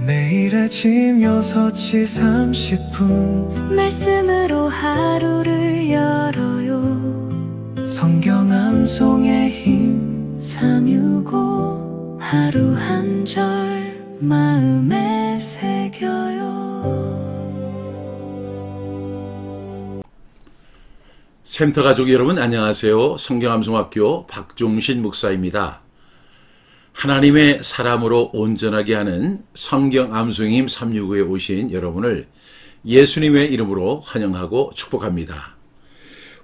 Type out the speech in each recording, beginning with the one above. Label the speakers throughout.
Speaker 1: 매일 아침 6시 30분
Speaker 2: 말씀으로 하루를 열어요.
Speaker 1: 성경 암송의 힘
Speaker 2: 365 하루 한 절 마음에 새겨요.
Speaker 3: 샘터 가족 여러분 안녕하세요. 성경암송학교 박종신 목사입니다. 하나님의 사람으로 온전하게 하는 성경암송임 365에 오신 여러분을 예수님의 이름으로 환영하고 축복합니다.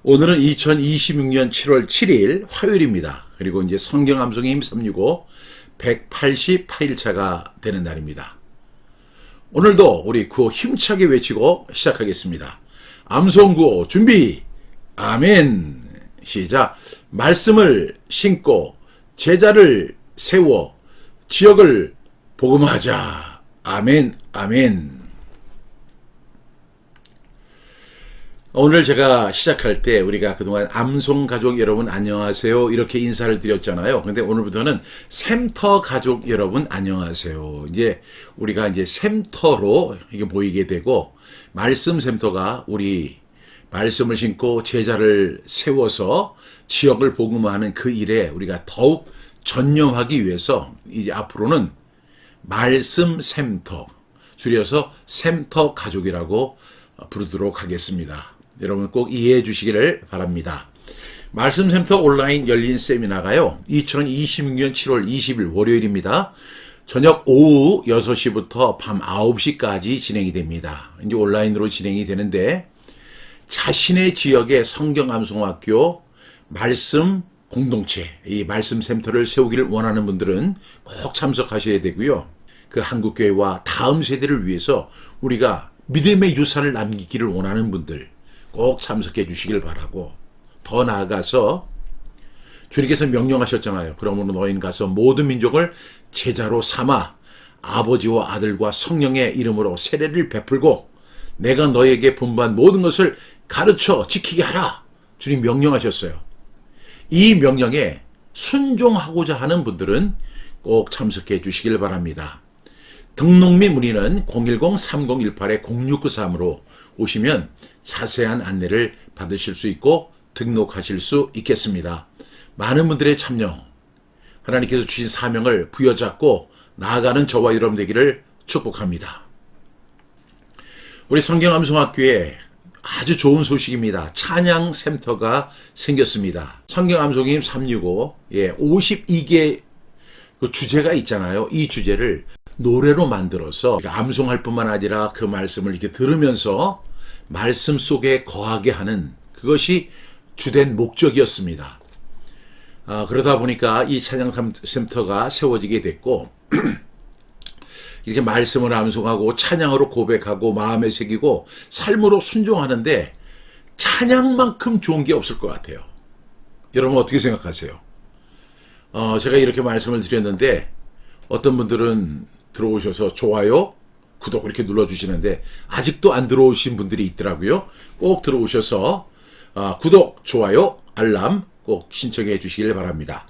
Speaker 3: 오늘은 2026년 7월 7일 화요일입니다. 그리고 이제 성경암송임 365 188일차가 되는 날입니다. 오늘도 우리 구호 힘차게 외치고 시작하겠습니다. 암송 구호 준비! 아멘. 시작. 말씀을 신고 제자를 세워 지역을 복음하자. 아멘. 아멘. 오늘 제가 시작할 때 우리가 그동안 암송 가족 여러분 안녕하세요 이렇게 인사를 드렸잖아요. 근데 오늘부터는 샘터 가족 여러분 안녕하세요. 이제 우리가 이제 샘터로 이게 모이게 되고 말씀 샘터가 우리 말씀을 신고 제자를 세워서 지역을 복음화하는 그 일에 우리가 더욱 전념하기 위해서 이제 앞으로는 말씀 샘터, 줄여서 샘터 가족이라고 부르도록 하겠습니다. 여러분 꼭 이해해 주시기를 바랍니다. 말씀 샘터 온라인 열린 세미나가요. 2026년 7월 20일 월요일입니다. 저녁 오후 6시부터 밤 9시까지 진행이 됩니다. 이제 온라인으로 진행이 되는데 자신의 지역의 성경암송학교 말씀 공동체, 이 말씀 샘터를 세우기를 원하는 분들은 꼭 참석하셔야 되고요. 그 한국교회와 다음 세대를 위해서 우리가 믿음의 유산을 남기기를 원하는 분들 꼭 참석해 주시길 바라고, 더 나아가서 주님께서 명령하셨잖아요. 그러므로 너희는 가서 모든 민족을 제자로 삼아 아버지와 아들과 성령의 이름으로 세례를 베풀고 내가 너에게 분부한 모든 것을 가르쳐 지키게 하라. 주님 명령하셨어요. 이 명령에 순종하고자 하는 분들은 꼭 참석해 주시길 바랍니다. 등록 및 문의는 010-3018-0693으로 오시면 자세한 안내를 받으실 수 있고 등록하실 수 있겠습니다. 많은 분들의 참여, 하나님께서 주신 사명을 부여잡고 나아가는 저와 여러분 되기를 축복합니다. 우리 성경암송학교에 아주 좋은 소식입니다. 찬양 샘터가 생겼습니다. 성경암송임 365, 52개 그 주제가 있잖아요. 이 주제를 노래로 만들어서 암송할 뿐만 아니라 그 말씀을 이렇게 들으면서 말씀 속에 거하게 하는 그것이 주된 목적이었습니다. 그러다 보니까 이 찬양 샘터가 세워지게 됐고 이렇게 말씀을 암송하고 찬양으로 고백하고 마음에 새기고 삶으로 순종하는데 찬양만큼 좋은 게 없을 것 같아요. 여러분 어떻게 생각하세요? 제가 이렇게 말씀을 드렸는데 어떤 분들은 들어오셔서 좋아요, 구독 이렇게 눌러주시는데 아직도 안 들어오신 분들이 있더라고요. 꼭 들어오셔서 구독, 좋아요, 알람 꼭 신청해 주시길 바랍니다.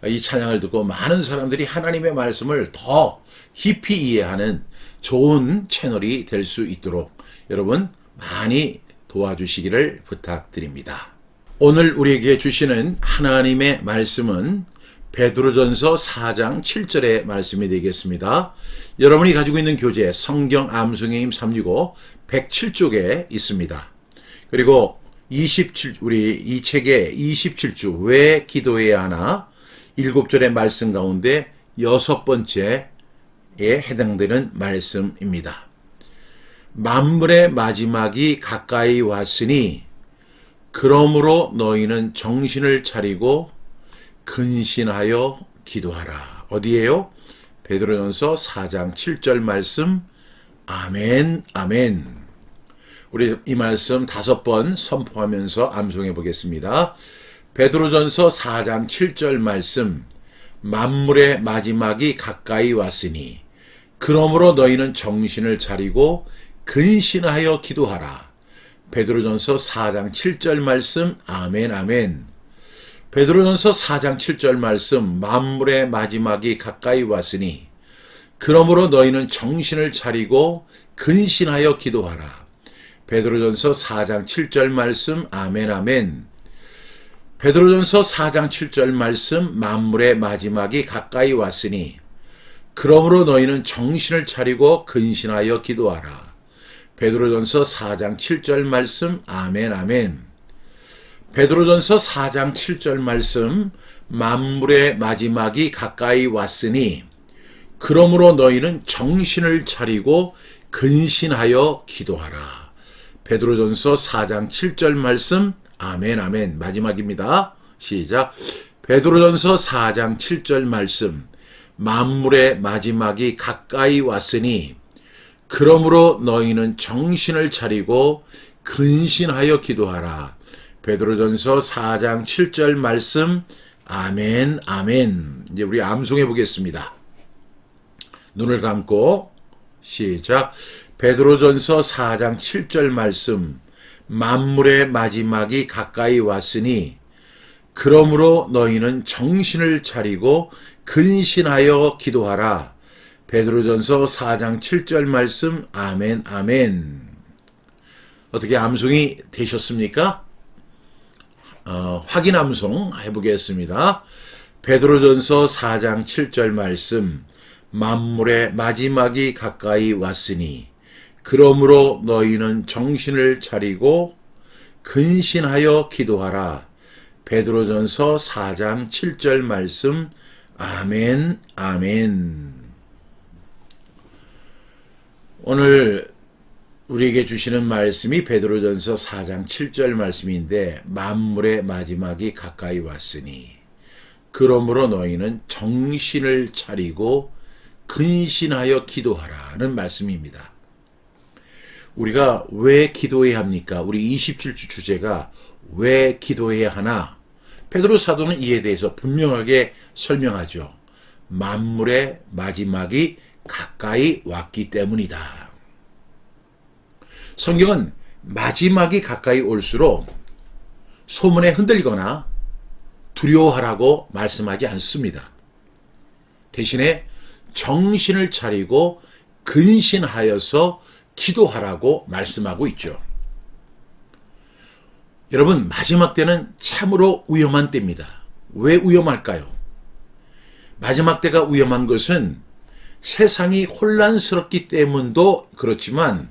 Speaker 3: 이 찬양을 듣고 많은 사람들이 하나님의 말씀을 더 깊이 이해하는 좋은 채널이 될 수 있도록 여러분 많이 도와주시기를 부탁드립니다. 오늘 우리에게 주시는 하나님의 말씀은 베드로전서 4장 7절의 말씀이 되겠습니다. 여러분이 가지고 있는 교재 성경 암송의 힘 365 107쪽에 있습니다. 그리고 우리 이 책의 27주 왜 기도해야 하나 7절의 말씀 가운데 6번째에 해당되는 말씀입니다. 만물의 마지막이 가까이 왔으니 그러므로 너희는 정신을 차리고 근신하여 기도하라. 어디에요? 베드로전서 4장 7절 말씀. 아멘, 아멘. 우리 이 말씀 5번 선포하면서 암송해 보겠습니다. 베드로전서 4장 7절 말씀. 만물의 마지막이 가까이 왔으니 그러므로 너희는 정신을 차리고 근신하여 기도하라. 베드로전서 4장 7절 말씀. 아멘, 아멘. 베드로전서 4장 7절 말씀. 만물의 마지막이 가까이 왔으니 그러므로 너희는 정신을 차리고 근신하여 기도하라. 베드로전서 4장 7절 말씀. 아멘 아멘. 베드로전서 4장 7절 말씀. 만물의 마지막이 가까이 왔으니 그러므로 너희는 정신을 차리고 근신하여 기도하라. 베드로전서 4장 7절 말씀. 아멘 아멘. 베드로전서 4장 7절 말씀. 만물의 마지막이 가까이 왔으니 그러므로 너희는 정신을 차리고 근신하여 기도하라. 베드로전서 4장 7절 말씀. 아멘 아멘. 마지막입니다. 시작. 베드로전서 4장 7절 말씀. 만물의 마지막이 가까이 왔으니 그러므로 너희는 정신을 차리고 근신하여 기도하라. 베드로전서 4장 7절 말씀. 아멘 아멘. 이제 우리 암송해 보겠습니다. 눈을 감고 시작. 베드로전서 4장 7절 말씀. 만물의 마지막이 가까이 왔으니 그러므로 너희는 정신을 차리고 근신하여 기도하라. 베드로전서 4장 7절 말씀. 아멘 아멘. 어떻게 암송이 되셨습니까? 확인 암송 해보겠습니다. 베드로전서 4장 7절 말씀. 만물의 마지막이 가까이 왔으니 그러므로 너희는 정신을 차리고 근신하여 기도하라. 베드로전서 4장 7절 말씀. 아멘 아멘. 오늘 우리에게 주시는 말씀이 베드로전서 4장 7절 말씀인데 만물의 마지막이 가까이 왔으니 그러므로 너희는 정신을 차리고 근신하여 기도하라는 말씀입니다. 우리가 왜 기도해야 합니까? 우리 27주 주제가 왜 기도해야 하나? 베드로 사도는 이에 대해서 분명하게 설명하죠. 만물의 마지막이 가까이 왔기 때문이다. 성경은 마지막이 가까이 올수록 소문에 흔들리거나 두려워하라고 말씀하지 않습니다. 대신에 정신을 차리고 근신하여서 기도하라고 말씀하고 있죠. 여러분, 마지막 때는 참으로 위험한 때입니다. 왜 위험할까요? 마지막 때가 위험한 것은 세상이 혼란스럽기 때문도 그렇지만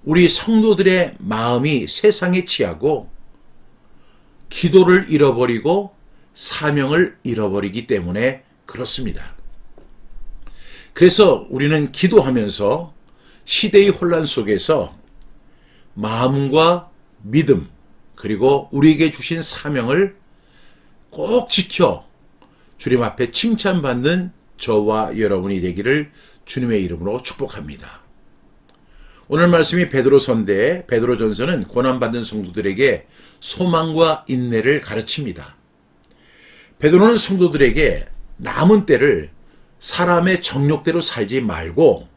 Speaker 3: 우리 성도들의 마음이 세상에 취하고 기도를 잃어버리고 사명을 잃어버리기 때문에 그렇습니다. 그래서 우리는 기도하면서 시대의 혼란 속에서 마음과 믿음 그리고 우리에게 주신 사명을 꼭 지켜 주님 앞에 칭찬받는 저와 여러분이 되기를 주님의 이름으로 축복합니다. 오늘 말씀이 베드로서인데 베드로전서는 고난받는 성도들에게 소망과 인내를 가르칩니다. 베드로는 성도들에게 남은 때를 사람의 정욕대로 살지 말고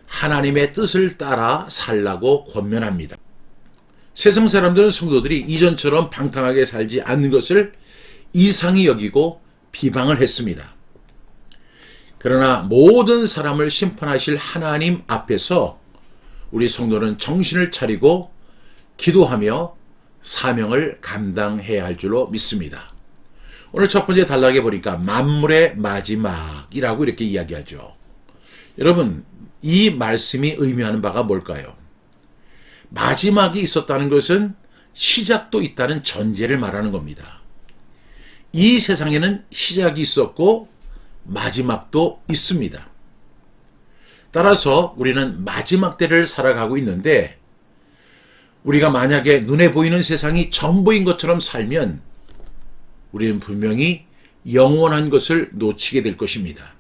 Speaker 3: 하나님의 뜻을 따라 살라고 권면합니다. 세상 사람들은 성도들이 이전처럼 방탕하게 살지 않는 것을 이상히 여기고 비방을 했습니다. 그러나 모든 사람을 심판하실 하나님 앞에서 우리 성도는 정신을 차리고 기도하며 사명을 감당해야 할 줄로 믿습니다. 오늘 첫 번째 단락에 보니까 만물의 마지막이라고 이렇게 이야기하죠. 여러분, 이 말씀이 의미하는 바가 뭘까요? 마지막이 있었다는 것은 시작도 있다는 전제를 말하는 겁니다. 이 세상에는 시작이 있었고 마지막도 있습니다. 따라서 우리는 마지막 때를 살아가고 있는데 우리가 만약에 눈에 보이는 세상이 전부인 것처럼 살면 우리는 분명히 영원한 것을 놓치게 될 것입니다.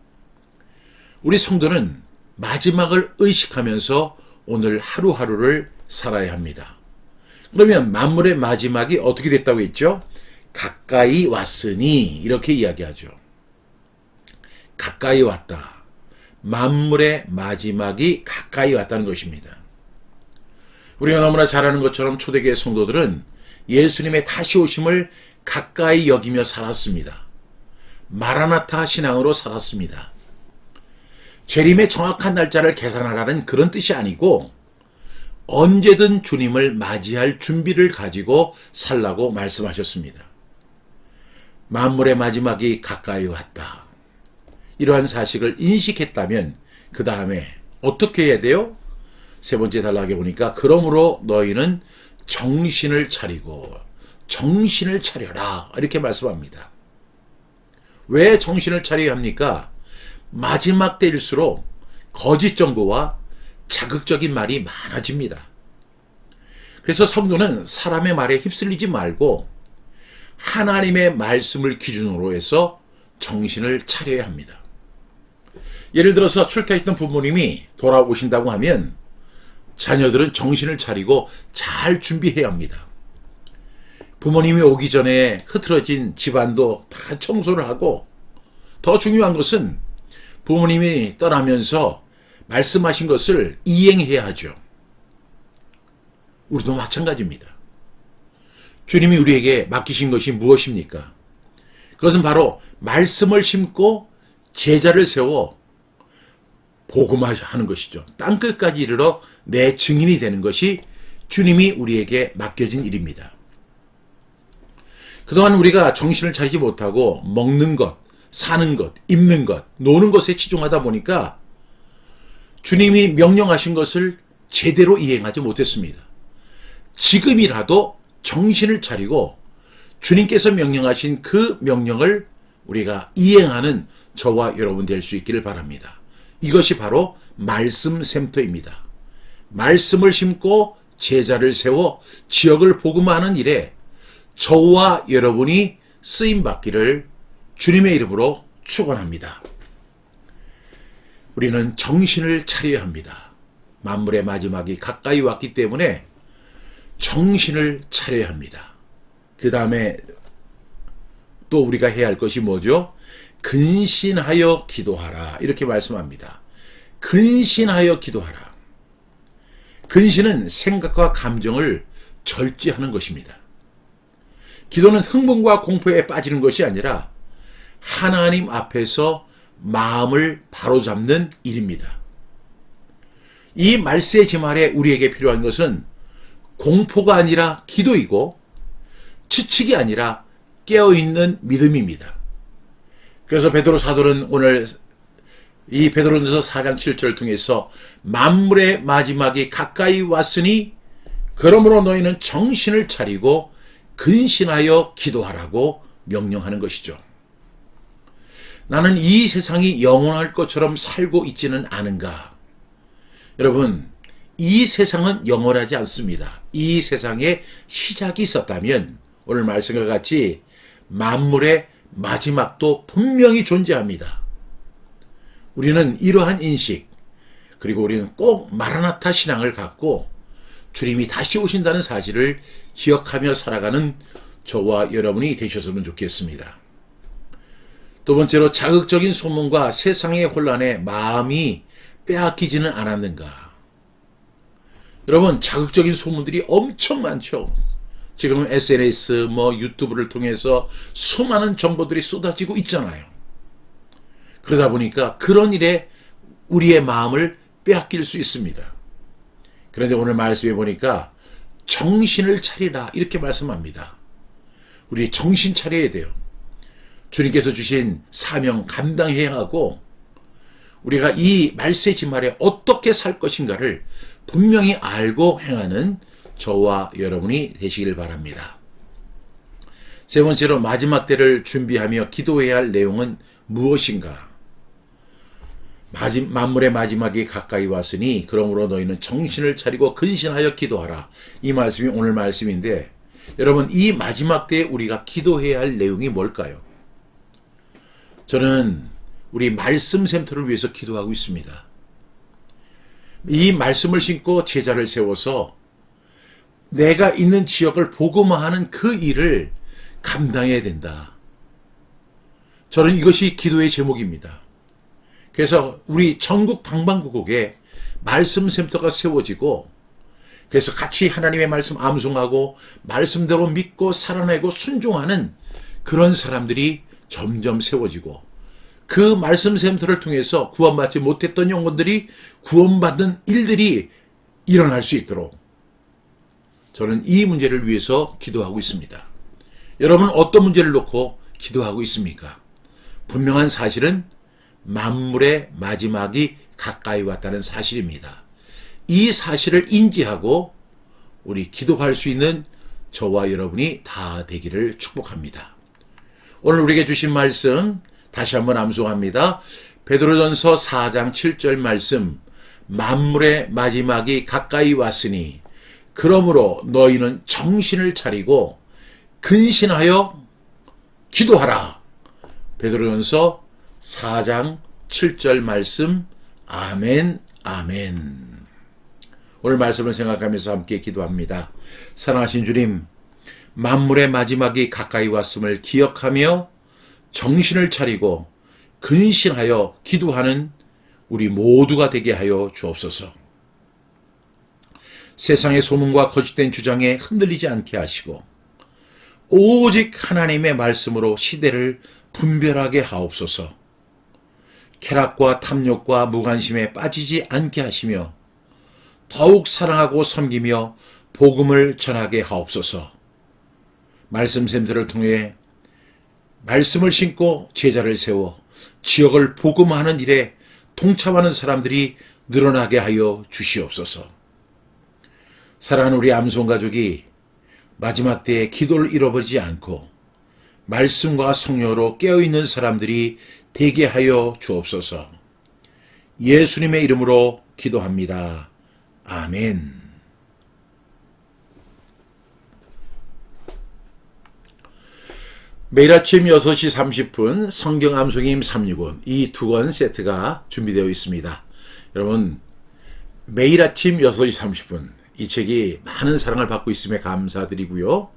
Speaker 3: 우리 성도는 마지막을 의식하면서 오늘 하루하루를 살아야 합니다. 그러면 만물의 마지막이 어떻게 됐다고 했죠? 가까이 왔으니 이렇게 이야기하죠. 가까이 왔다. 만물의 마지막이 가까이 왔다는 것입니다. 우리가 너무나 잘 아는 것처럼 초대교회 성도들은 예수님의 다시 오심을 가까이 여기며 살았습니다. 마라나타 신앙으로 살았습니다. 재림의 정확한 날짜를 계산하라는 그런 뜻이 아니고 언제든 주님을 맞이할 준비를 가지고 살라고 말씀하셨습니다. 만물의 마지막이 가까이 왔다. 이러한 사실을 인식했다면 그 다음에 어떻게 해야 돼요? 세 번째 단락에 보니까 그러므로 너희는 정신을 차리고 정신을 차려라 이렇게 말씀합니다. 왜 정신을 차려야 합니까? 마지막 때일수록 거짓 정보와 자극적인 말이 많아집니다. 그래서 성도는 사람의 말에 휩쓸리지 말고 하나님의 말씀을 기준으로 해서 정신을 차려야 합니다. 예를 들어서 출타했던 부모님이 돌아오신다고 하면 자녀들은 정신을 차리고 잘 준비해야 합니다. 부모님이 오기 전에 흐트러진 집안도 다 청소를 하고 더 중요한 것은 부모님이 떠나면서 말씀하신 것을 이행해야 하죠. 우리도 마찬가지입니다. 주님이 우리에게 맡기신 것이 무엇입니까? 그것은 바로 말씀을 심고 제자를 세워 복음화하는 것이죠. 땅끝까지 이르러 내 증인이 되는 것이 주님이 우리에게 맡겨진 일입니다. 그동안 우리가 정신을 차리지 못하고 먹는 것, 사는 것, 입는 것, 노는 것에 치중하다 보니까 주님이 명령하신 것을 제대로 이행하지 못했습니다. 지금이라도 정신을 차리고 주님께서 명령하신 그 명령을 우리가 이행하는 저와 여러분 될 수 있기를 바랍니다. 이것이 바로 말씀 샘터입니다. 말씀을 심고 제자를 세워 지역을 복음화하는 일에 저와 여러분이 쓰임받기를 주님의 이름으로 축원합니다. 우리는 정신을 차려야 합니다. 만물의 마지막이 가까이 왔기 때문에 정신을 차려야 합니다. 그 다음에 또 우리가 해야 할 것이 뭐죠? 근신하여 기도하라 이렇게 말씀합니다. 근신하여 기도하라. 근신은 생각과 감정을 절제하는 것입니다. 기도는 흥분과 공포에 빠지는 것이 아니라 하나님 앞에서 마음을 바로잡는 일입니다. 이 말세지 말에 우리에게 필요한 것은 공포가 아니라 기도이고 지치기 아니라 깨어있는 믿음입니다. 그래서 베드로 사도는 오늘 이 베드로전서 4장 7절을 통해서 만물의 마지막이 가까이 왔으니 그러므로 너희는 정신을 차리고 근신하여 기도하라고 명령하는 것이죠. 나는 이 세상이 영원할 것처럼 살고 있지는 않은가? 여러분, 이 세상은 영원하지 않습니다. 이 세상에 시작이 있었다면 오늘 말씀과 같이 만물의 마지막도 분명히 존재합니다. 우리는 이러한 인식, 그리고 우리는 꼭 마라나타 신앙을 갖고 주님이 다시 오신다는 사실을 기억하며 살아가는 저와 여러분이 되셨으면 좋겠습니다. 두 번째로 자극적인 소문과 세상의 혼란에 마음이 빼앗기지는 않았는가? 여러분, 자극적인 소문들이 엄청 많죠. 지금은 SNS, 유튜브를 통해서 수많은 정보들이 쏟아지고 있잖아요. 그러다 보니까 그런 일에 우리의 마음을 빼앗길 수 있습니다. 그런데 오늘 말씀해 보니까 정신을 차리라 이렇게 말씀합니다. 우리 정신 차려야 돼요. 주님께서 주신 사명 감당해야 하고 우리가 이 말세지 말에 어떻게 살 것인가를 분명히 알고 행하는 저와 여러분이 되시길 바랍니다. 세 번째로 마지막 때를 준비하며 기도해야 할 내용은 무엇인가? 만물의 마지막이 가까이 왔으니 그러므로 너희는 정신을 차리고 근신하여 기도하라. 이 말씀이 오늘 말씀인데 여러분, 이 마지막 때에 우리가 기도해야 할 내용이 뭘까요? 저는 우리 말씀 샘터를 위해서 기도하고 있습니다. 이 말씀을 신고 제자를 세워서 내가 있는 지역을 복음화하는 그 일을 감당해야 된다. 저는 이것이 기도의 제목입니다. 그래서 우리 전국 방방곡곡에 말씀 샘터가 세워지고 그래서 같이 하나님의 말씀 암송하고 말씀대로 믿고 살아내고 순종하는 그런 사람들이 점점 세워지고 그 말씀 샘터를 통해서 구원받지 못했던 영혼들이 구원받는 일들이 일어날 수 있도록 저는 이 문제를 위해서 기도하고 있습니다. 여러분 어떤 문제를 놓고 기도하고 있습니까? 분명한 사실은 만물의 마지막이 가까이 왔다는 사실입니다. 이 사실을 인지하고 우리 기도할 수 있는 저와 여러분이 다 되기를 축복합니다. 오늘 우리에게 주신 말씀 다시 한번 암송합니다. 베드로전서 4장 7절 말씀, 만물의 마지막이 가까이 왔으니 그러므로 너희는 정신을 차리고 근신하여 기도하라. 베드로전서 4장 7절 말씀. 아멘, 아멘. 오늘 말씀을 생각하면서 함께 기도합니다. 사랑하신 주님, 만물의 마지막이 가까이 왔음을 기억하며 정신을 차리고 근신하여 기도하는 우리 모두가 되게 하여 주옵소서. 세상의 소문과 거짓된 주장에 흔들리지 않게 하시고 오직 하나님의 말씀으로 시대를 분별하게 하옵소서. 쾌락과 탐욕과 무관심에 빠지지 않게 하시며 더욱 사랑하고 섬기며 복음을 전하게 하옵소서. 말씀 샘들을 통해 말씀을 신고 제자를 세워 지역을 복음하는 일에 동참하는 사람들이 늘어나게 하여 주시옵소서. 사랑하는 우리 암송가족이 마지막 때에 기도를 잃어버리지 않고 말씀과 성령으로 깨어있는 사람들이 되게 하여 주옵소서. 예수님의 이름으로 기도합니다. 아멘. 매일 아침 6시 30분 성경 암송임 365 이 두 권 세트가 준비되어 있습니다. 여러분 매일 아침 6시 30분 이 책이 많은 사랑을 받고 있음에 감사드리고요.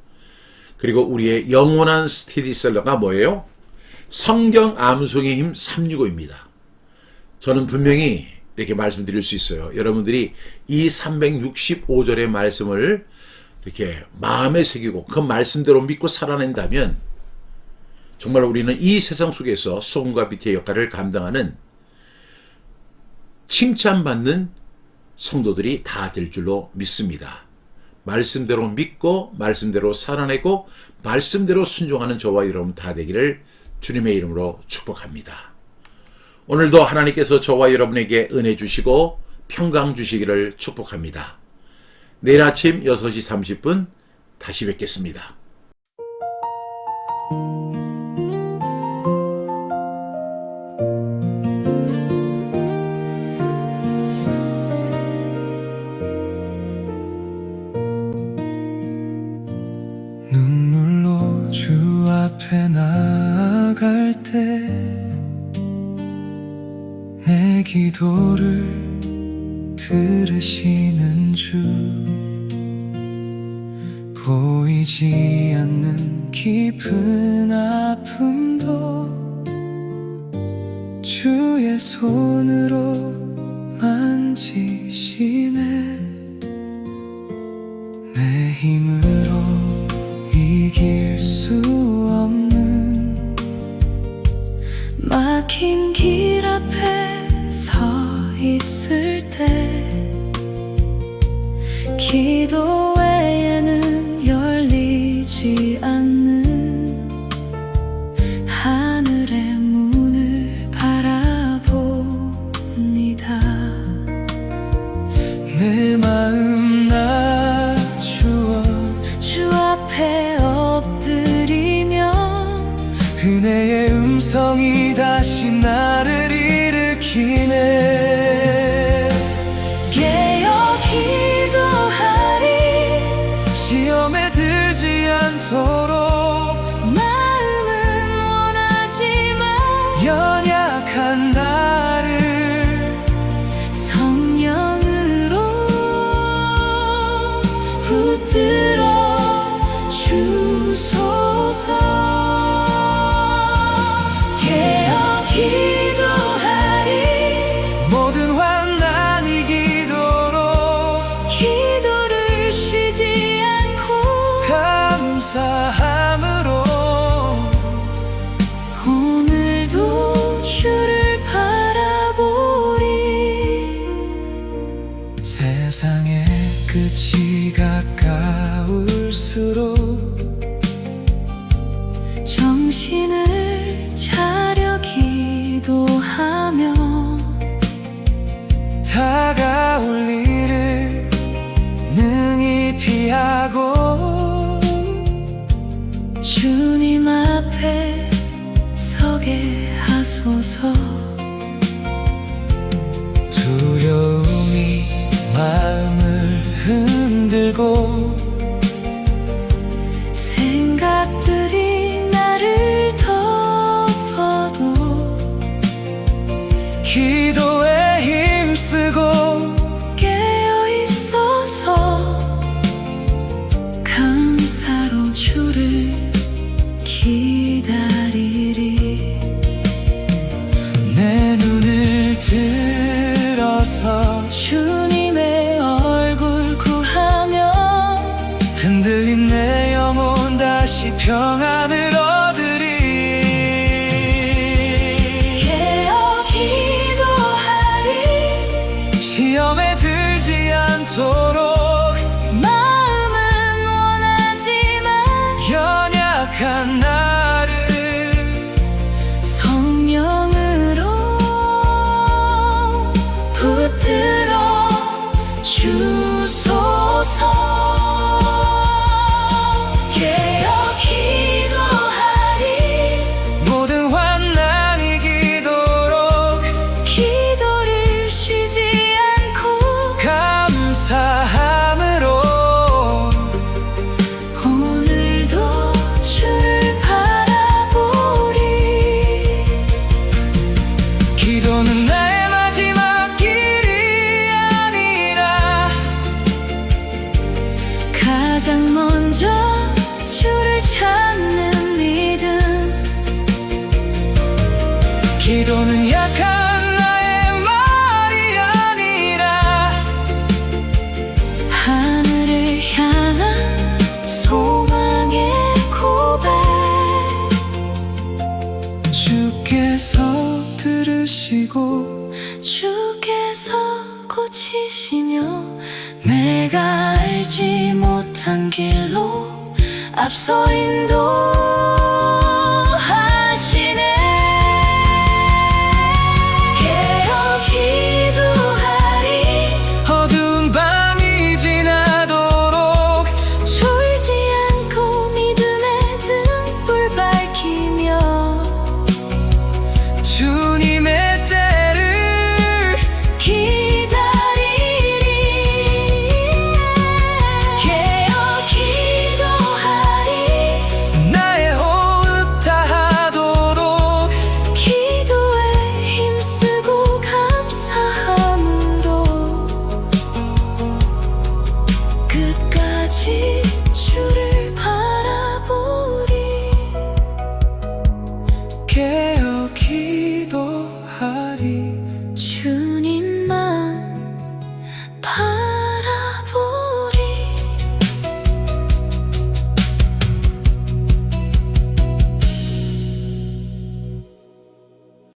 Speaker 3: 그리고 우리의 영원한 스테디셀러가 뭐예요? 성경 암송의 힘 365입니다. 저는 분명히 이렇게 말씀드릴 수 있어요. 여러분들이 이 365절의 말씀을 이렇게 마음에 새기고 그 말씀대로 믿고 살아낸다면 정말 우리는 이 세상 속에서 소금과 빛의 역할을 감당하는 칭찬받는 성도들이 다 될 줄로 믿습니다. 말씀대로 믿고 말씀대로 살아내고 말씀대로 순종하는 저와 여러분 다 되기를 주님의 이름으로 축복합니다. 오늘도 하나님께서 저와 여러분에게 은혜 주시고 평강 주시기를 축복합니다. 내일 아침 6시 30분 다시 뵙겠습니다.
Speaker 1: 눈물로 주 앞에 나아갈 때 내 기도를 들으시는 주 보이지 않는 깊은 아픔도 주의 손으로 만지시네. 내 힘으로 이길 수 없는
Speaker 2: 막힌 길 앞에 서 있을 때 기도 외에는 열리지 않는 하늘의 문을 바라봅니다.
Speaker 1: 내 마음 낮추어
Speaker 2: 주 앞에 엎드리며
Speaker 1: 은혜의 음성이 다시 나를 일으키네.
Speaker 2: 깨어 기도하리
Speaker 1: 시험에 들지 않도록
Speaker 2: 마음은 원하지만
Speaker 1: 연약한 나를
Speaker 2: 성령으로
Speaker 1: 세상의 끝이 가까울수록
Speaker 2: 정신을 차려 기도하며
Speaker 1: 다가올 일을 능히 피하고
Speaker 2: 주님 앞에 서게 하소서.
Speaker 1: 두려움이 마음을 흔들고
Speaker 2: 생각들이 나를 덮어도
Speaker 1: 기도에 힘쓰고
Speaker 2: 깨어 있어서 감사로 주를 기다리리.
Speaker 1: 내 눈을 들어서
Speaker 2: 주님의 얼굴 구하며
Speaker 1: 흔들린 내 영혼 다시 평안을 얻으리.
Speaker 2: 깨어 기도하리.
Speaker 1: 시험에 들지 않도록
Speaker 2: 마음은 원하지만
Speaker 1: 연약한 나를
Speaker 2: 성령으로 붙들어 주소서. 깨어 기도하리.
Speaker 1: 모든 환난이 이기도록
Speaker 2: 기도를 쉬지 않고
Speaker 1: 감사함으로
Speaker 2: 오늘도 주를 바라보리.
Speaker 1: 기도는 나의 마지막 길이 아니라
Speaker 2: 가장 먼저 주를 찾는 믿음.
Speaker 1: 기도는 약한 나의 말이 아니라
Speaker 2: 하늘을 향한 소망의 고백.
Speaker 1: 주께서 들으시고
Speaker 2: 주께서 고치시며 내가 알지 못한 길로 앞서 인도하시네. 깨어 기도하리.
Speaker 1: 어두운 밤이 지나도록
Speaker 2: 졸지 않고 믿음의 등불 밝히며
Speaker 1: 주님의 때를
Speaker 2: 기다리리. 깨어 기도하리.
Speaker 1: 나의 호흡 다하도록
Speaker 2: 기도에 힘쓰고 감사함으로 끝까지 주를 바라보리.
Speaker 1: 깨어 기도하리.
Speaker 2: 주님만 바라보리.